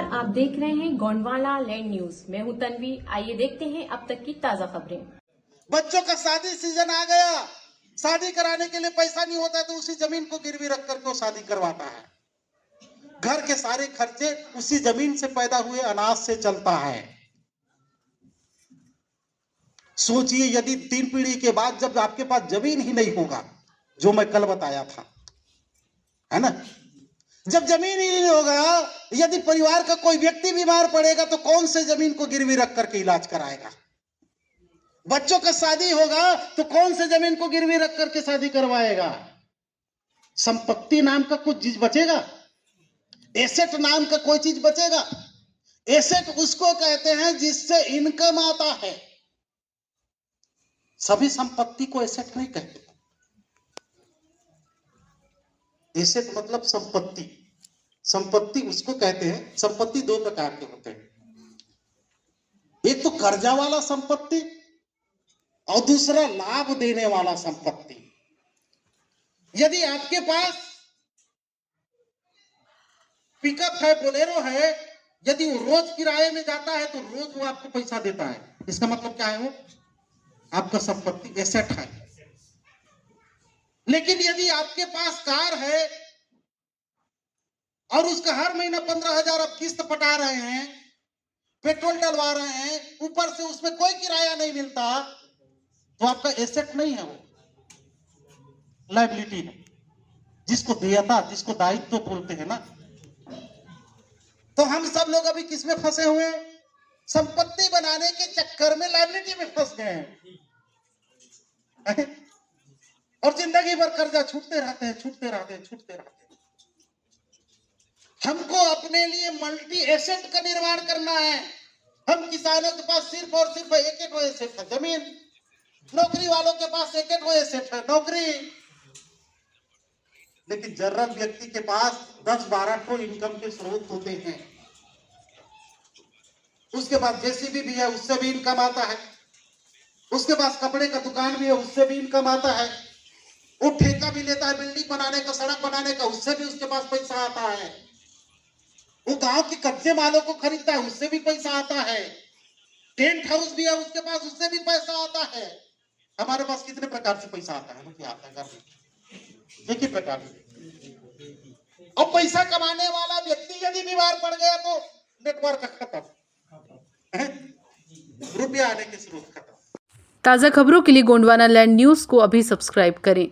नमस्कार, आप देख रहे हैं गोंडवाना लैंड न्यूज। मैं हूं तन्वी। आइए देखते हैं अब तक की ताजा खबरें। बच्चों का शादी सीजन आ गया। शादी कराने के लिए पैसा नहीं होता है तो उसी जमीन को गिरवी रख करके वो शादी करवाता है। घर के सारे खर्चे उसी जमीन से पैदा हुए अनाज से चलता है। सोचिए यदि 3 पीढ़ी के बाद जब आपके पास जमीन ही नहीं होगा, जो मैं कल बताया था, है ना, जब जमीन ही नहीं होगा, यदि परिवार का कोई व्यक्ति बीमार पड़ेगा तो कौन से जमीन को गिरवी रख करके इलाज कराएगा। बच्चों का शादी होगा तो कौन से जमीन को गिरवी रख करके शादी करवाएगा। संपत्ति नाम का कुछ चीज बचेगा? एसेट नाम का कोई चीज बचेगा? एसेट उसको कहते हैं जिससे इनकम आता है। सभी संपत्ति को एसेट नहीं कहते। एसेट मतलब संपत्ति। संपत्ति उसको कहते हैं। संपत्ति 2 प्रकार के होते हैं, एक तो कर्जा वाला संपत्ति और दूसरा लाभ देने वाला संपत्ति। यदि आपके पास पिकअप है, बोलेरो है, यदि वो रोज किराए में जाता है तो रोज वो आपको पैसा देता है, इसका मतलब क्या है? वो आपका संपत्ति, एसेट है। लेकिन यदि आपके पास कार है और उसका हर महीना 15,000 आप किस्त पटा रहे हैं, पेट्रोल डलवा रहे हैं, ऊपर से उसमें कोई किराया नहीं मिलता, तो आपका एसेट नहीं है, वो लायबिलिटी है। जिसको देयता, जिसको दायित्व बोलते हैं ना। तो हम सब लोग अभी किसमें फंसे हुए हैं? संपत्ति बनाने के चक्कर में लायबिलिटी में फंस गए हैं और जिंदगी भर कर्जा छूटते रहते हैं, छूटते रहते हैं, छूटते रहते हैं। हमको अपने लिए मल्टी एसेट का निर्माण करना है। हम किसानों के पास सिर्फ और सिर्फ एक एसेट है, जमीन। नौकरी वालों के पास एक एसेट है, नौकरी। लेकिन जनरल व्यक्ति के पास 10-12 ठो इनकम के स्रोत होते हैं। उसके पास जेसीबी भी है, उससे भी इनकम आता है। उसके पास कपड़े का दुकान भी है, उससे भी इनकम आता है। वो ठेका भी लेता है बिल्डिंग बनाने का, सड़क बनाने का, उससे भी उसके पास पैसा आता है। वो गांव के कच्चे मालों को खरीदता है, उससे भी पैसा आता है। टेंट हाउस भी है उसके पास, उससे भी पैसा आता है। हमारे पास कितने प्रकार से पैसा आता है? क्या आता है? घर में एक ही प्रकार से। और पैसा कमाने वाला व्यक्ति यदि बीमार पड़ गया तो नेटवर्क खत्म, रुपया आने के स्रोत खत्म। ताजा खबरों के लिए गोंडवाना लैंड न्यूज को अभी सब्सक्राइब करें।